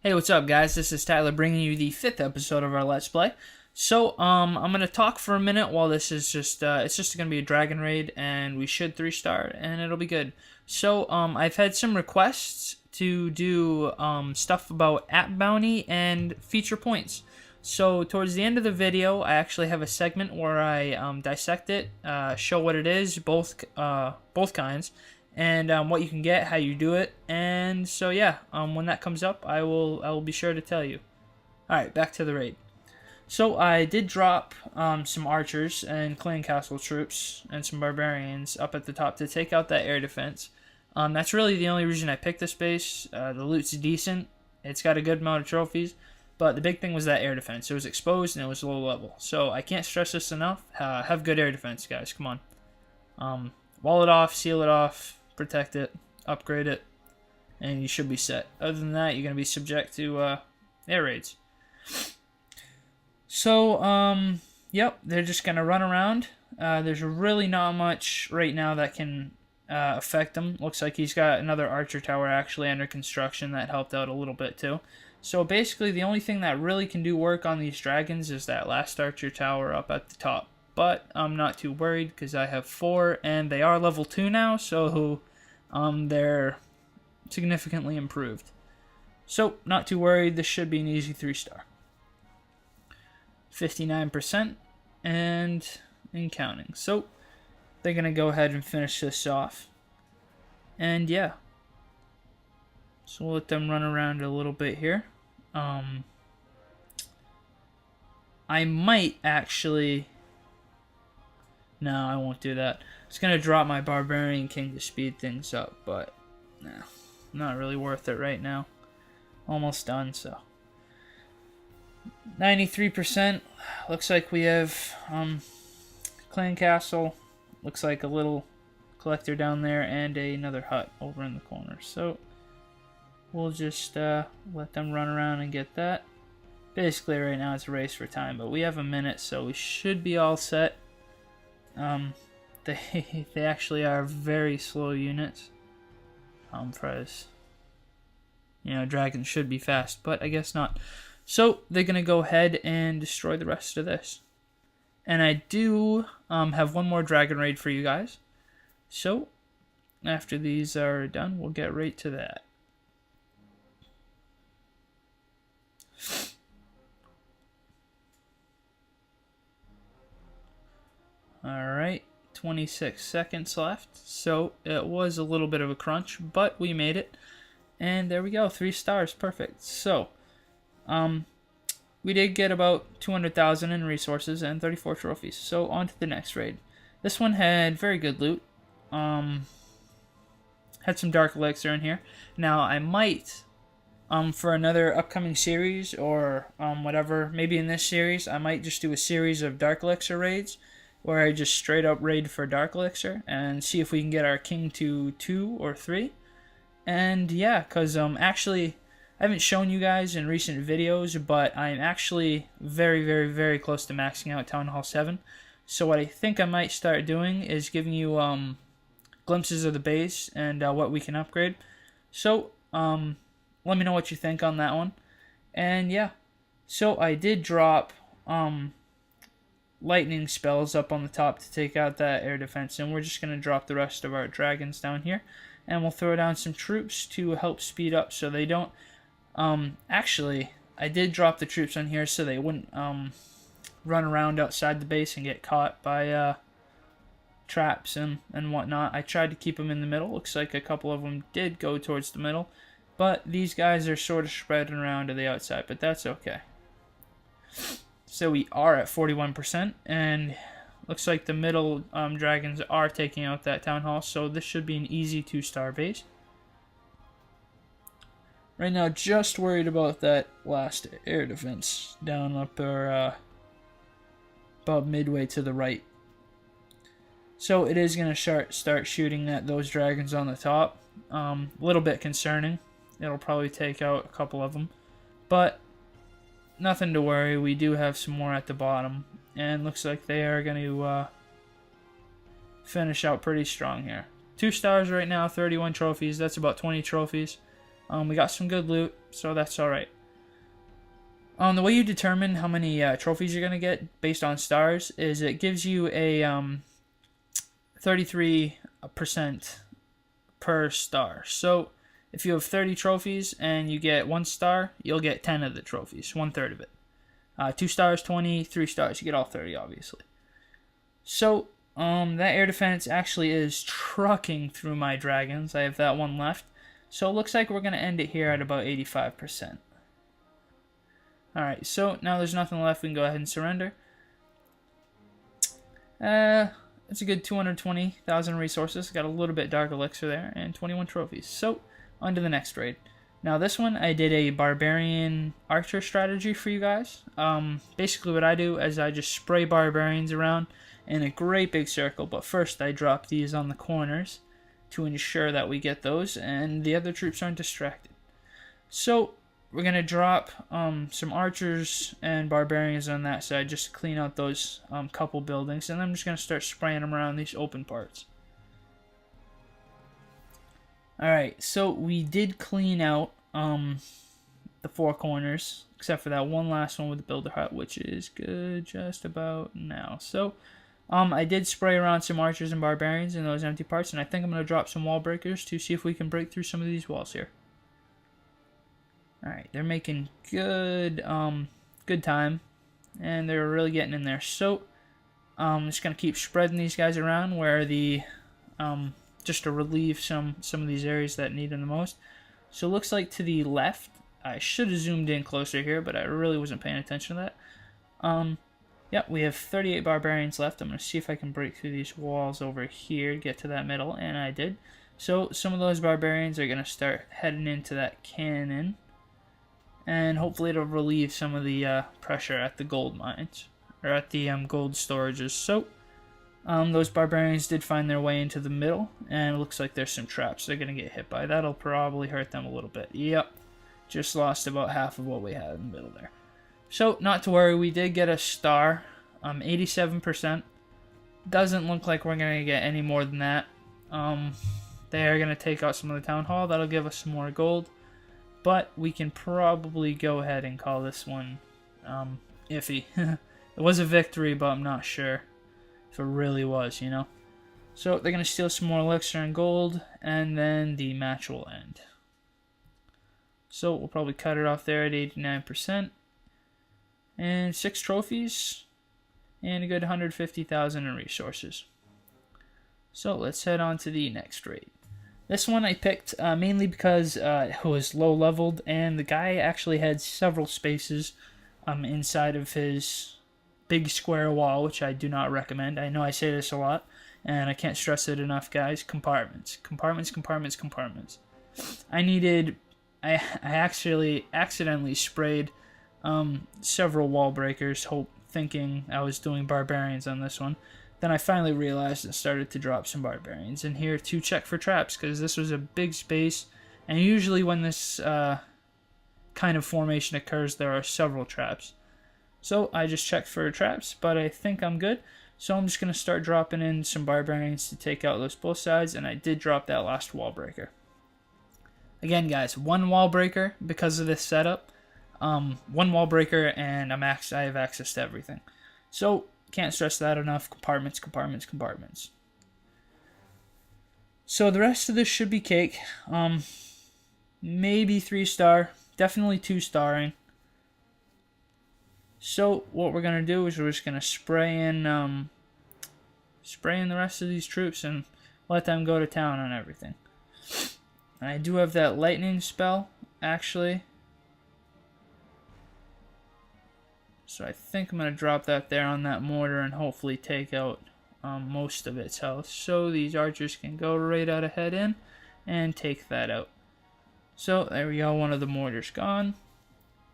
Hey, what's up, guys? This is Tyler bringing you the 5th episode of our Let's Play. So, I'm gonna talk for a minute while this is it's just gonna be a dragon raid, and we should 3-star, and it'll be good. So, I've had some requests to do, stuff about app bounty and feature points. So, towards the end of the video, I actually have a segment where I, dissect it, show what it is, both kinds, and what you can get, how you do it, and so yeah, when that comes up, I will be sure to tell you. All right, back to the raid. So I did drop some archers and clan castle troops and some barbarians up at the top to take out that air defense. That's really the only reason I picked this base. The loot's decent. It's got a good amount of trophies, but the big thing was that air defense. It was exposed and it was low level. So I can't stress this enough. Have good air defense, guys. Come on. Wall it off, seal it off, protect it, upgrade it, and you should be set. Other than that, you're going to be subject to air raids. So, yep, they're just going to run around. There's really not much right now that can affect him. Looks like he's got another archer tower actually under construction that helped out a little bit too. So basically the only thing that really can do work on these dragons is that last archer tower up at the top. But I'm not too worried because I have 4 and they are level 2 now, so they're significantly improved. So not too worried, this should be an easy 3-star. 59% and in counting. So they're going to go ahead and finish this off. And yeah. So we'll let them run around a little bit here. I might actually... No, I won't do that. I was going to drop my Barbarian King to speed things up, but nah, not really worth it right now. Almost done, so. 93%. Looks like we have Clan Castle. Looks like a little collector down there and another hut over in the corner. So we'll just let them run around and get that. Basically right now it's a race for time, but we have a minute, so we should be all set. They actually are very slow units. As you know, dragons should be fast, but I guess not. So they're gonna go ahead and destroy the rest of this. And I do have one more dragon raid for you guys. So after these are done, we'll get right to that. Alright, 26 seconds left. So it was a little bit of a crunch, but we made it. And there we go, 3 stars, perfect. So, we did get about 200,000 in resources and 34 trophies. So on to the next raid. This one had very good loot. Had some dark elixir in here. Now I might, for another upcoming series or whatever, maybe in this series, I might just do a series of dark elixir raids where I just straight up raid for dark elixir and see if we can get our king to 2 or 3. And yeah, because actually I haven't shown you guys in recent videos, but I'm actually very, very, very close to maxing out Town Hall 7. So what I think I might start doing is giving you glimpses of the base and what we can upgrade. So let me know what you think on that one. And yeah, so I did drop lightning spells up on the top to take out that air defense, and we're just going to drop the rest of our dragons down here. And we'll throw down some troops to help speed up so they don't... actually, I did drop the troops on here so they wouldn't run around outside the base and get caught by traps and whatnot. I tried to keep them in the middle. Looks like a couple of them did go towards the middle. But these guys are sort of spreading around to the outside, but that's okay. So we are at 41%, and looks like the middle dragons are taking out that town hall, so this should be an easy 2-star base. Right now, just worried about that last air defense down up or about midway to the right. So it is going to start shooting at those dragons on the top. A little bit concerning. It'll probably take out a couple of them, but nothing to worry. We do have some more at the bottom, and looks like they are going to finish out pretty strong here. 2 stars right now, 31 trophies. That's about 20 trophies. We got some good loot, so that's alright. The way you determine how many trophies you're gonna get based on stars is it gives you a 33% per star. So if you have 30 trophies and you get 1 star, you'll get 10 of the trophies, 1/3 of it. 2 stars, 20, 3 stars, you get all 30, obviously. So, that air defense actually is trucking through my dragons. I have that one left. So it looks like we're going to end it here at about 85%. Alright, so now there's nothing left. We can go ahead and surrender. It's a good 220,000 resources. Got a little bit dark elixir there, and 21 trophies. So, on to the next raid. Now this one, I did a barbarian archer strategy for you guys. Basically what I do is I just spray barbarians around in a great big circle, but first I drop these on the corners to ensure that we get those and the other troops aren't distracted. So we're going to drop some archers and barbarians on that side just to clean out those couple buildings, and then I'm just going to start spraying them around these open parts. Alright, so we did clean out the 4 corners, except for that one last one with the builder hut, which is good just about now. So, I did spray around some archers and barbarians in those empty parts, and I think I'm going to drop some wall breakers to see if we can break through some of these walls here. Alright, they're making good time, and they're really getting in there. So, I'm just going to keep spreading these guys around where the, just to relieve some of these areas that need them the most. So it looks like to the left, I should have zoomed in closer here, but I really wasn't paying attention to that. Yep, we have 38 barbarians left. I'm going to see if I can break through these walls over here to get to that middle, and I did. So some of those barbarians are going to start heading into that cannon, and hopefully it'll relieve some of the pressure at the gold mines, or at the gold storages. So those barbarians did find their way into the middle, and it looks like there's some traps they're going to get hit by. That'll probably hurt them a little bit. Yep, just lost about half of what we had in the middle there. So, not to worry, we did get a star, 87%. Doesn't look like we're going to get any more than that. They are going to take out some of the town hall. That'll give us some more gold. But we can probably go ahead and call this one iffy. It was a victory, but I'm not sure if it really was, you know. So they're going to steal some more elixir and gold, and then the match will end. So we'll probably cut it off there at 89%. And 6 trophies, and a good 150,000 in resources. So let's head on to the next raid. This one I picked mainly because it was low leveled, and the guy actually had several spaces inside of his big square wall, which I do not recommend. I know I say this a lot, and I can't stress it enough, guys. Compartments. Compartments, compartments, compartments. I actually accidentally sprayed several wall breakers, thinking I was doing barbarians on this one. Then I finally realized and started to drop some barbarians in here to check for traps, because this was a big space, and usually when this kind of formation occurs, there are several traps. So I just checked for traps, but I think I'm good. So I'm just going to start dropping in some barbarians to take out those both sides, and I did drop that last wall breaker. Again, guys, 1 wall breaker because of this setup. 1 wall breaker, and I have access to everything. So, can't stress that enough. Compartments, compartments, compartments. So the rest of this should be cake. Maybe 3-star. Definitely 2-starring. So what we're going to do is we're just going to spray in the rest of these troops and let them go to town on everything. And I do have that lightning spell, actually. So I think I'm going to drop that there on that mortar and hopefully take out most of its health. So these archers can go right out ahead in and take that out. So there we go, one of the mortars gone.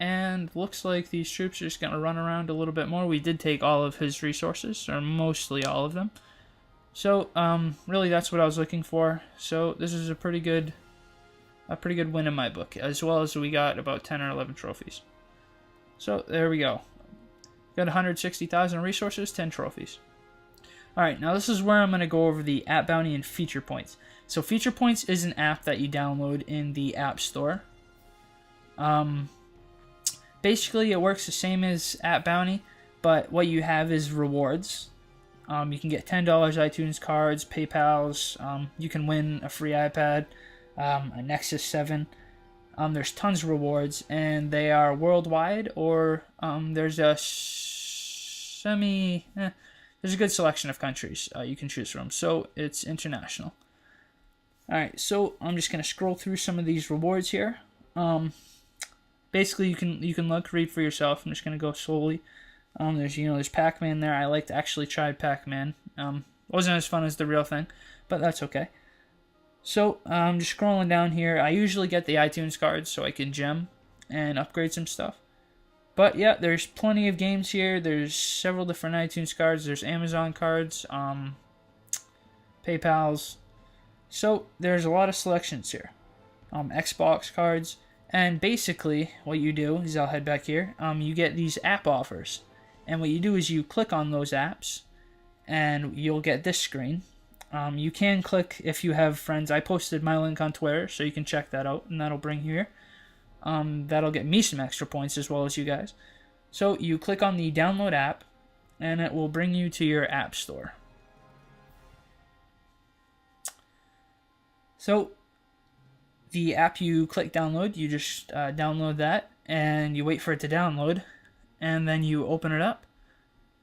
And looks like these troops are just going to run around a little bit more. We did take all of his resources, or mostly all of them. So really that's what I was looking for. So this is a pretty good win in my book, as well as we got about 10 or 11 trophies. So there we go. Got 160,000 resources, 10 trophies. Alright, now this is where I'm going to go over the app bounty and feature points. So feature points is an app that you download in the App Store. Basically, it works the same as at Bounty, but what you have is rewards. You can get $10 iTunes cards, PayPal's. You can win a free iPad, a Nexus 7. There's tons of rewards, and they are worldwide, or there's a there's a good selection of countries you can choose from. So it's international. Alright, so I'm just going to scroll through some of these rewards here. Basically, you can look, read for yourself. I'm just going to go slowly. There's Pac-Man there. I like to actually try Pac-Man. Wasn't as fun as the real thing, but that's okay. So I'm just scrolling down here. I usually get the iTunes cards so I can gem and upgrade some stuff. But yeah, there's plenty of games here. There's several different iTunes cards. There's Amazon cards, PayPal's. So there's a lot of selections here. Xbox cards. And basically what you do is, I'll head back here, you get these app offers. And what you do is you click on those apps and you'll get this screen. You can click if you have friends. I posted my link on Twitter, so you can check that out, and that'll bring you here. That'll get me some extra points as well as you guys. So you click on the download app, and it will bring you to your app store. So the app you click download, you just download that, and you wait for it to download, and then you open it up.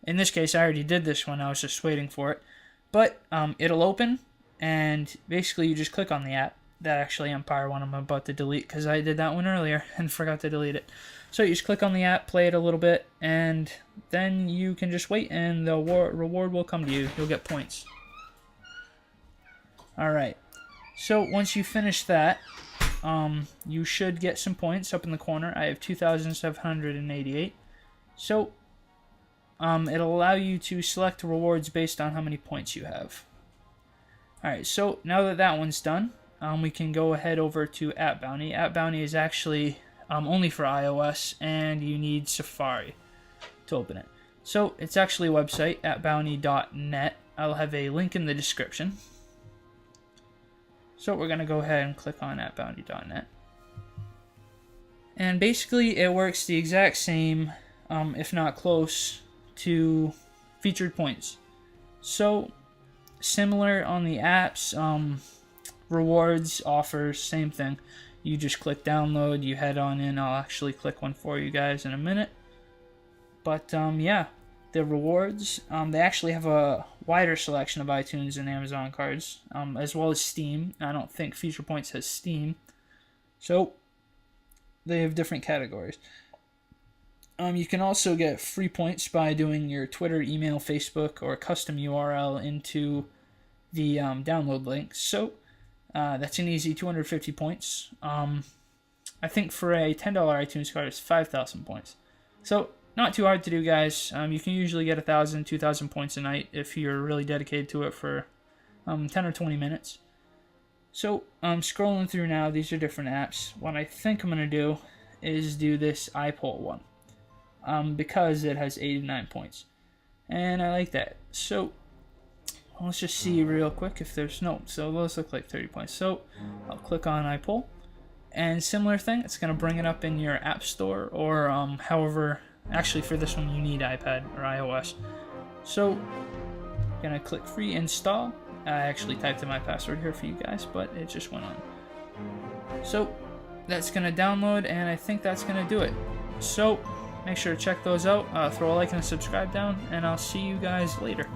In this case, I already did this one. I was just waiting for it. But it'll open, and basically you just click on the app. That actually Empire one I'm about to delete because I did that one earlier and forgot to delete it. So you just click on the app, play it a little bit, and then you can just wait, and the reward will come to you. You'll get points. Alright, so once you finish that, you should get some points up in the corner. I have 2,788. So it'll allow you to select rewards based on how many points you have. Alright, so now that that one's done, we can go ahead over to App Bounty. App Bounty is actually only for iOS, and you need Safari to open it. So it's actually a website, appbounty.net. I'll have a link in the description. So we're going to go ahead and click on appbounty.net. And basically it works the exact same, if not close, to featured points. So similar on the apps, rewards, offers, same thing. You just click download, you head on in. I'll actually click one for you guys in a minute. But yeah, the rewards, they actually have a wider selection of iTunes and Amazon cards, as well as Steam. I don't think Feature Points has Steam, so they have different categories. You can also get free points by doing your Twitter, email, Facebook, or custom URL into the download link. So that's an easy 250 points. I think for a $10 iTunes card, it's 5,000 points. So not too hard to do, guys. You can usually get 1,000, 2,000 points a night if you're really dedicated to it for 10 or 20 minutes. So I'm scrolling through now. These are different apps. What I think I'm going to do is do this iPoll one. Because it has 89 points. And I like that. So let's just see real quick if there's no. So those look like 30 points. So I'll click on iPoll. And similar thing, it's going to bring it up in your app store, or however, actually for this one you need iPad or iOS. So I'm going to click free install. I actually typed in my password here for you guys, but it just went on. So that's going to download, and I think that's going to do it. So make sure to check those out, throw a like and a subscribe down, and I'll see you guys later.